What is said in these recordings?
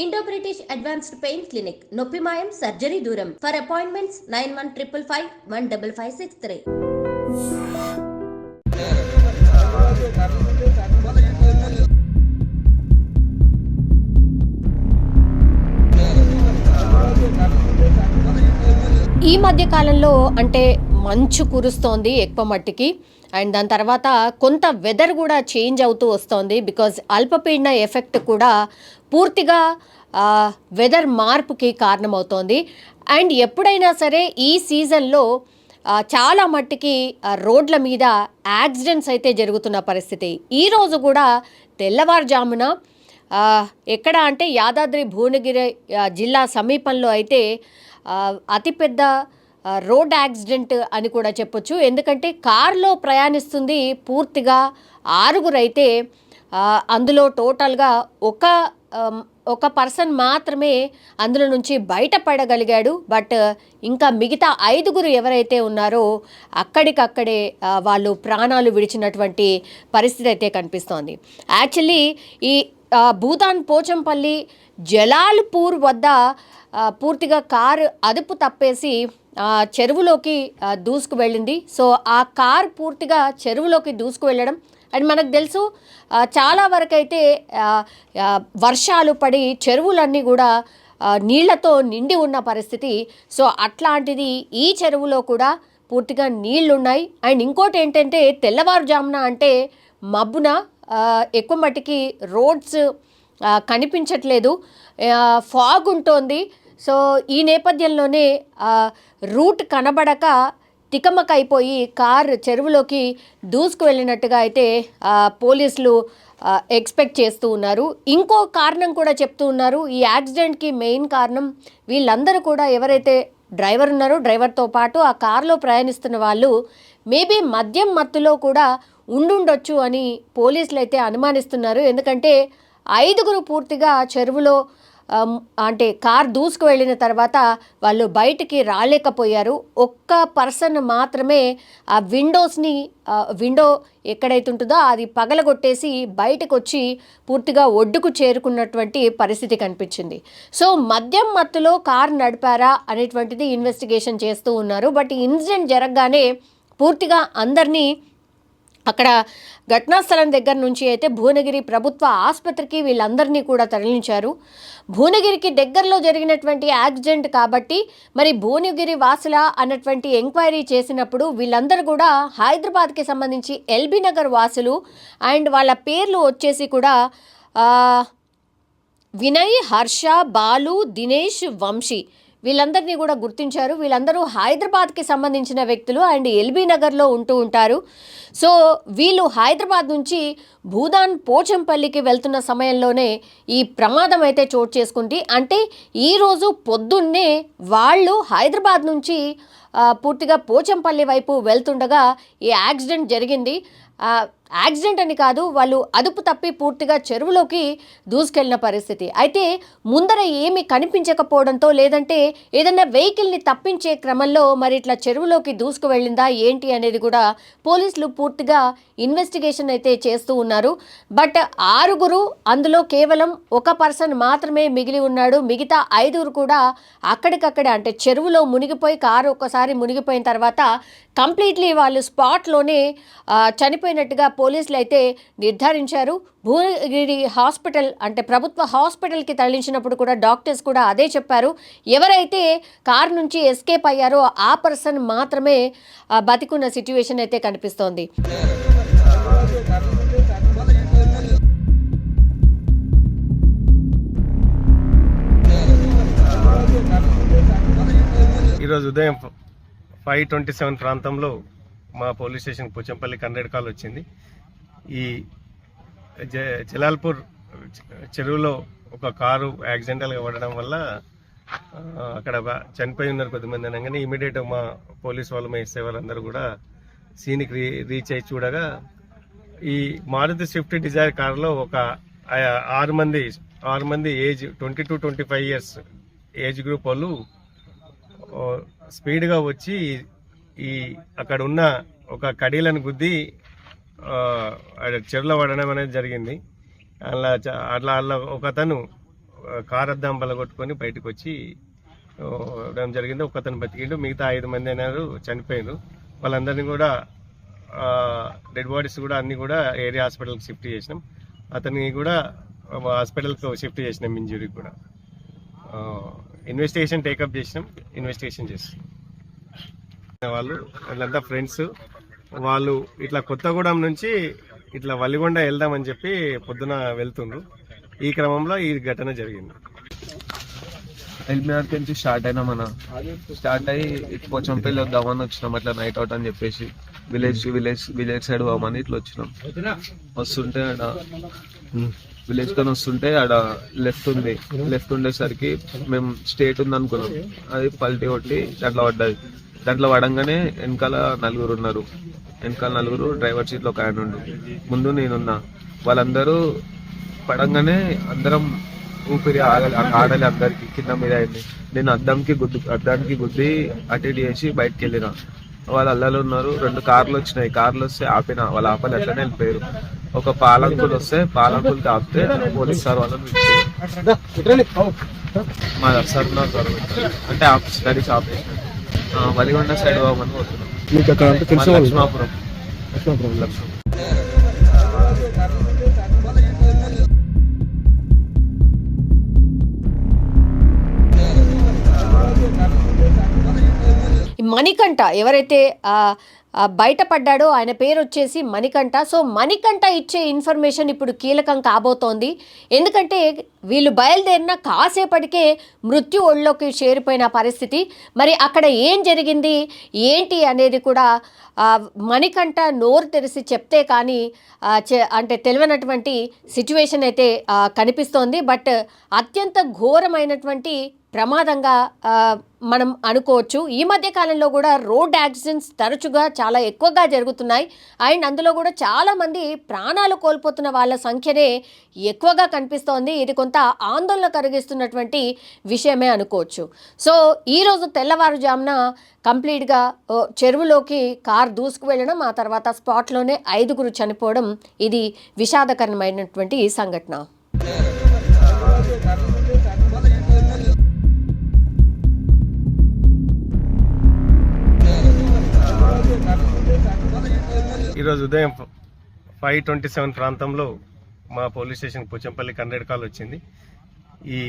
Indo-British Advanced Pain Clinic, Noppimayam Surgery Duram. For appointments 9155515563. ఈ మధ్య కాలంలో అంటే మంచు కురుస్తోంది ఎక్కువ మట్టికి. అండ్ దాని తర్వాత కొంత వెదర్ కూడా చేంజ్ అవుతూ వస్తోంది. బికాజ్ అల్పపీడన ఎఫెక్ట్ కూడా పూర్తిగా వెదర్ మార్పుకి కారణమవుతోంది. అండ్ ఎప్పుడైనా సరే ఈ సీజన్లో చాలా మట్టికి రోడ్ల మీద యాక్సిడెంట్స్ అయితే జరుగుతున్న పరిస్థితి. ఈరోజు కూడా తెల్లవారుజామున ఎక్కడ అంటే యాదాద్రి భువనగిరి జిల్లా సమీపంలో అయితే అతిపెద్ద రోడ్ యాక్సిడెంట్ అని కూడా చెప్పొచ్చు. ఎందుకంటే కారులో ప్రయాణిస్తుంది పూర్తిగా 6 అయితే అందులో టోటల్గా ఒక పర్సన్ మాత్రమే అందులో నుంచి బయటపడగలిగాడు. బట్ ఇంకా మిగతా 5 ఎవరైతే ఉన్నారో అక్కడికక్కడే వాళ్ళు ప్రాణాలు విడిచినటువంటి పరిస్థితి అయితే కనిపిస్తోంది. యాక్చువల్లీ ఈ భూదాన్ పోచంపల్లి జలాల్పూర్ వద్ద పూర్తిగా కారు అదుపు తప్పేసి చెరువులోకి దూసుకు వెళ్ళింది. సో ఆ కార్ పూర్తిగా చెరువులోకి దూసుకు వెళ్ళడం అండ్ మనకు తెలుసు చాలా వరకు అయితే వర్షాలు పడి చెరువులన్నీ కూడా నీళ్లతో నిండి ఉన్న పరిస్థితి. సో అట్లాంటిది ఈ చెరువులో కూడా పూర్తిగా నీళ్లున్నాయి. అండ్ ఇంకోటి ఏంటంటే తెల్లవారుజామున అంటే మబ్బున ఎక్కువ మట్టికి రోడ్స్ కనిపించట్లేదు, ఫాగ్ ఉంటుంది. సో ఈ నేపథ్యంలోనే రూట్ కనబడక తికమక అయిపోయి కార్ చెరువులోకి దూసుకు వెళ్ళినట్టుగా అయితే పోలీసులు ఎక్స్పెక్ట్ చేస్తూ ఉన్నారు. ఇంకో కారణం కూడా చెప్తూ ఉన్నారు. ఈ యాక్సిడెంట్కి మెయిన్ కారణం వీళ్ళందరూ కూడా ఎవరైతే డ్రైవర్ ఉన్నారో డ్రైవర్తో పాటు ఆ కారులో ప్రయాణిస్తున్న వాళ్ళు మేబీ మద్యం మత్తులో కూడా ఉండుండొచ్చు అని పోలీసులు అయితే అనుమానిస్తున్నారు. ఎందుకంటే 5 పూర్తిగా చెరువులో అంటే కార్ దూసుకు వెళ్ళిన తర్వాత వాళ్ళు బయటికి రాలేకపోయారు. ఒక్క పర్సన్ మాత్రమే ఆ విండో ఎక్కడైతే ఉంటుందో అది పగలగొట్టేసి బయటకు వచ్చి పూర్తిగా ఒడ్డుకు చేరుకున్నటువంటి పరిస్థితి కనిపించింది. సో మద్యం మత్తులో కారు నడిపారా అనేటువంటిది ఇన్వెస్టిగేషన్ చేస్తూ ఉన్నారు. బట్ ఇన్సిడెంట్ జరగగానే పూర్తిగా అందరినీ అక్కడ ఘటనా స్థలం దగ్గర నుంచి అయితే భువనగిరి ప్రభుత్వ ఆసుపత్రికి వీళ్ళందరినీ కూడా తరలించారు. భువనగిరికి దగ్గరలో జరిగినటువంటి యాక్సిడెంట్ కాబట్టి మరి భువనగిరి వాసుల అన్నటువంటి ఎంక్వైరీ చేసినప్పుడు వీళ్ళందరూ కూడా హైదరాబాద్కి సంబంధించి ఎల్బీ నగర్ వాసులు. అండ్ వాళ్ళ పేర్లు వచ్చేసి కూడా వినయ్, హర్ష, బాలు, దినేష్, వంశీ వీళ్ళందరినీ కూడా గుర్తించారు. వీళ్ళందరూ హైదరాబాద్కి సంబంధించిన వ్యక్తులు అండ్ ఎల్బీ నగర్లో ఉంటూ ఉంటారు. సో వీళ్ళు హైదరాబాద్ నుంచి భూదాన్ పోచంపల్లికి వెళ్తున్న సమయంలోనే ఈ ప్రమాదం అయితే చోటు చేసుకుంది. అంటే ఈరోజు పొద్దున్నే వాళ్ళు హైదరాబాద్ నుంచి పూర్తిగా పోచంపల్లి వైపు వెళ్తుండగా ఈ యాక్సిడెంట్ జరిగింది. యాక్సిడెంట్ అని కాదు, వాళ్ళు అదుపు తప్పి పూర్తిగా చెరువులోకి దూసుకెళ్ళిన పరిస్థితి. అయితే ముందర ఏమి కనిపించకపోవడంతో లేదంటే ఏదైనా వెహికల్ని తప్పించే క్రమంలో మరి ఇట్లా చెరువులోకి దూసుకు వెళ్ళిందా ఏంటి అనేది కూడా పోలీసులు పూర్తిగా ఇన్వెస్టిగేషన్ అయితే చేస్తూ ఉన్నారు. బట్ 6 అందులో కేవలం ఒక పర్సన్ మాత్రమే మిగిలి ఉన్నాడు. మిగతా 5 కూడా అక్కడికక్కడే అంటే చెరువులో మునిగిపోయి కారు ఒక్కసారి మునిగిపోయిన తర్వాత కంప్లీట్లీ వాళ్ళు స్పాట్లోనే చనిపోయినట్టుగా పోలీసులు అయితే నిర్ధారించారు. భువనగిరి హాస్పిటల్ అంటే ప్రభుత్వ హాస్పిటల్కి తరలించినప్పుడు కూడా డాక్టర్స్ కూడా అదే చెప్పారు. ఎవరైతే కారు నుంచి ఎస్కేప్ అయ్యారో ఆ పర్సన్ మాత్రమే బతికున్న సిచ్యువేషన్ అయితే కనిపిస్తోంది. ఈరోజు ఉదయం 5:27 ప్రాంతంలో మా పోలీస్ స్టేషన్ పోచంపల్లి 100 కాల్ వచ్చింది. ఈ జలాల్పూర్ చెరువులో ఒక కారు యాక్సిడెంటల్గా పడడం వల్ల అక్కడ చనిపోయి ఉన్నారు కొద్దిమంది అనగానే ఇమీడియట్ మా పోలీస్ వాళ్ళు మా ఎస్ఐ వాళ్ళందరూ కూడా సీన్కి రీచ్ అయ్యి చూడగా ఈ మారుతి స్విఫ్ట్ డిజైర్ కారులో ఒక 6 మంది ఏజ్ 22-25 ఇయర్స్ ఏజ్ గ్రూప్ వాళ్ళు స్పీడ్గా వచ్చి ఈ అక్కడ ఉన్న ఒక కడీలను గుద్ది చెరువులో పడడం అనేది జరిగింది. అలా ఒక అతను కారు అద్దం బలగొట్టుకొని బయటకు వచ్చి ఇవ్వడం జరిగింది. ఒకతను బతికిండు, మిగతా 5 మంది అయినారు చనిపోయారు. వాళ్ళందరినీ కూడా డెడ్ బాడీస్ కూడా అన్ని కూడా ఏరియా హాస్పిటల్కి షిఫ్ట్ చేసినాం. అతన్ని కూడా హాస్పిటల్కి షిఫ్ట్ చేసినాం. ఇంజురీ కూడా ఇన్వెస్టిగేషన్ టేకప్ చేసినాం. ఇన్వెస్టిగేషన్ చేస్తాం. వాళ్ళంతా ఫ్రెండ్స్. వాళ్ళు ఇట్లా కొత్తగూడెం నుంచి ఇట్లా వలిగొండ వెళ్దామని చెప్పి పొద్దున వెళ్తుండ్రు. ఈ క్రమంలో ఈ ఘటన జరిగింది. ఎల్బీఆర్ నుంచి స్టార్ట్ అయ్యి పోచంపల్లి వద్దామని వచ్చినాం. అట్లా నైట్ అవుట్ అని చెప్పేసి విలేజ్ సైడ్ పోమని ఇట్లా వచ్చినాం. వస్తుంటే ఆడ విలేజ్ తో వస్తుంటే ఆడ లెఫ్ట్ ఉండేసరికి మేము స్టేట్ ఉంది అనుకున్నాం. అది పల్టీ కొట్టి దాంట్లో పడ్డది. దాంట్లో పడంగానే వెనకాల నలుగురు డ్రైవర్ సీట్ లో ఒక ఆయన ఉండు, ముందు నేనున్నా. వాళ్ళందరూ పడంగానే అందరం ఊపిరి ఆడాలి, అందరికి కింద మీద అయింది. నేను అద్దానికి గుద్ది అటు ఇటు చేసి బయటకు వెళ్ళిన. వాళ్ళు అల్లాలో ఉన్నారు. 2 కార్లు వచ్చినాయి. కార్లు వస్తే ఆపిన, వాళ్ళు ఆపని అట్లనే వెళ్ళిపోయారు. ఒక పాలంకులు వస్తే పాలంకులకి ఆపితే పోలీస్ సార్ వాళ్ళని మా సార్ అంటే స్టడీస్ ఆపేసిన వలిగొండ సైడ్ పోమని పోతున్నాం. లక్ష్మాపురం. మణికంఠ ఎవరైతే బయటపడ్డాడో ఆయన పేరు వచ్చేసి మణికంఠ. సో మణికంఠ ఇచ్చే ఇన్ఫర్మేషన్ ఇప్పుడు కీలకం కాబోతోంది. ఎందుకంటే వీళ్ళు బయలుదేరిన కాసేపటికే మృత్యు ఒళ్ళోకి చేరిపోయిన పరిస్థితి. మరి అక్కడ ఏం జరిగింది ఏంటి అనేది కూడా మణికంఠ నోరు తెరిచి చెప్తే కానీ అంటే తెలియనటువంటి సిచ్యువేషన్ అయితే కనిపిస్తోంది. బట్ అత్యంత ఘోరమైనటువంటి ప్రమాదంగా మనం అనుకోవచ్చు. ఈ మధ్య కాలంలో కూడా రోడ్ యాక్సిడెంట్స్ తరచుగా చాలా ఎక్కువగా జరుగుతున్నాయి. అండ్ అందులో కూడా చాలామంది ప్రాణాలు కోల్పోతున్న వాళ్ళ సంఖ్యనే ఎక్కువగా కనిపిస్తోంది. ఇది కొంత ఆందోళన కలిగిస్తున్నటువంటి విషయమే అనుకోవచ్చు. సో ఈరోజు తెల్లవారుజామున కంప్లీట్గా చెరువులోకి కారు దూసుకు వెళ్ళడం, ఆ తర్వాత స్పాట్లోనే 5 చనిపోవడం, ఇది విషాదకరమైనటువంటి సంఘటన. ఈరోజు ఉదయం 5:27 ప్రాంతంలో మా పోలీస్ స్టేషన్ పోచంపల్లి 100 కాల్ వచ్చింది. ఈ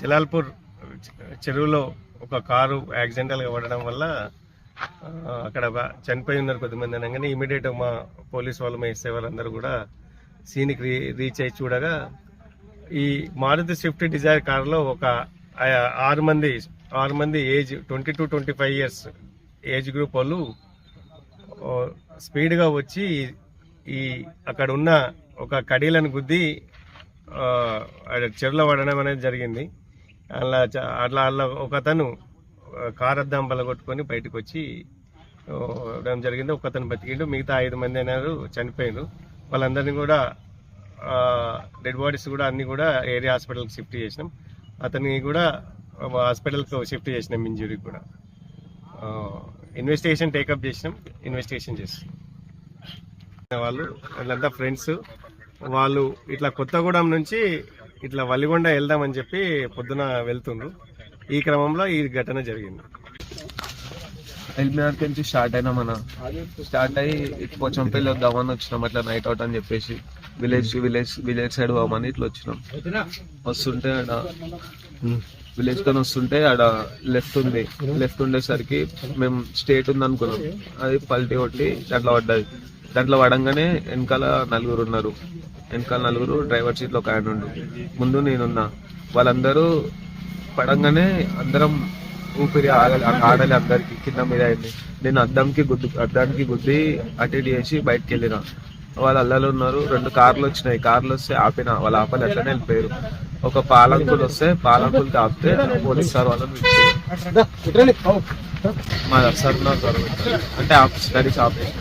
జలాల్పూర్ చెరువులో ఒక కారు యాక్సిడెంటల్గా పడడం వల్ల అక్కడ చనిపోయి ఉన్నారు కొద్దిమంది అనగానే ఇమీడియట్ మా పోలీస్ వాళ్ళు, మా ఎస్ఐ వాళ్ళందరూ కూడా సీన్కి రీచ్ అయ్యి చూడగా ఈ మారుతి స్విఫ్ట్ డిజైర్ కారులో ఒక 6 మంది age 20 to 25 years age group వాళ్ళు స్పీడ్గా వచ్చి ఈ అక్కడ ఉన్న ఒక కడీలను గుద్ది చెరువులో పడడం అనేది జరిగింది. అట్లా ఒకతను కారు అద్దం బలగొట్టుకొని బయటకు వచ్చి ఇవ్వడం జరిగింది. ఒకతను బతికిండు, మిగతా 5 మంది అయినారు చనిపోయారు. వాళ్ళందరినీ కూడా డెడ్ బాడీస్ కూడా అన్ని కూడా ఏరియా హాస్పిటల్కి షిఫ్ట్ చేసినాం. అతన్ని కూడా హాస్పిటల్కి షిఫ్ట్ చేసినాం. ఇంజురీ కూడా ఇన్వెస్టిగేషన్ టేకప్ చేసినాం. ఇన్వెస్టిగేషన్ చేస్తాం. వాళ్ళంతా ఫ్రెండ్స్. వాళ్ళు ఇట్లా కొత్తగూడెం నుంచి ఇట్లా వలిగొండ వెళ్దామని చెప్పి పొద్దున వెళ్తుండ్రు. ఈ క్రమంలో ఈ ఘటన జరిగింది. ఎల్బీఆర్ నుంచి స్టార్ట్ అయ్యి పోచంపల్లి వద్దామని వచ్చినాం. అట్లా నైట్ అవుట్ అని చెప్పేసి విలేజ్ సైడ్ పోమని ఇట్లా వచ్చినాం. వస్తుంటే ఆడ విలేజ్ తో వస్తుంటే ఆడ లెఫ్ట్ ఉండేసరికి మేము స్టేట్ ఉంది అనుకున్నాం. అది పల్టీ కొట్టి దాంట్లో పడ్డది. దాంట్లో పడంగానే వెనకాల నలుగురు డ్రైవర్ సీట్ లో ఒక ఆయన ఉండు, ముందు నేనున్నా. వాళ్ళందరూ పడంగానే అందరం ఊపిరి ఆడాలి, అందరికి కింద మీద అయింది. నేను అద్దానికి గుద్ది అటు ఇటు చేసి బయటకు వెళ్ళిన. వాళ్ళు అల్లాలో ఉన్నారు. 2 కార్లు వచ్చినాయి. కార్లు వస్తే ఆపిన, వాళ్ళు ఆపని అట్లనే వెళ్ళిపోయారు. ఒక పాలంకులు వస్తే పాలంకులకి ఆపితే పోలీస్ సార్ వాళ్ళని మా సార్ అంటే స్టడీస్ ఆపేసిన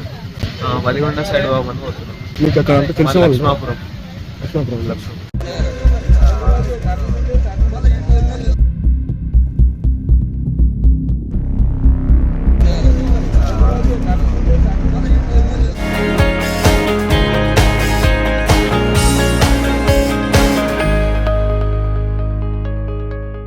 వలిగొండ సైడ్ పోమని పోతున్నాం. లక్ష్మాపురం.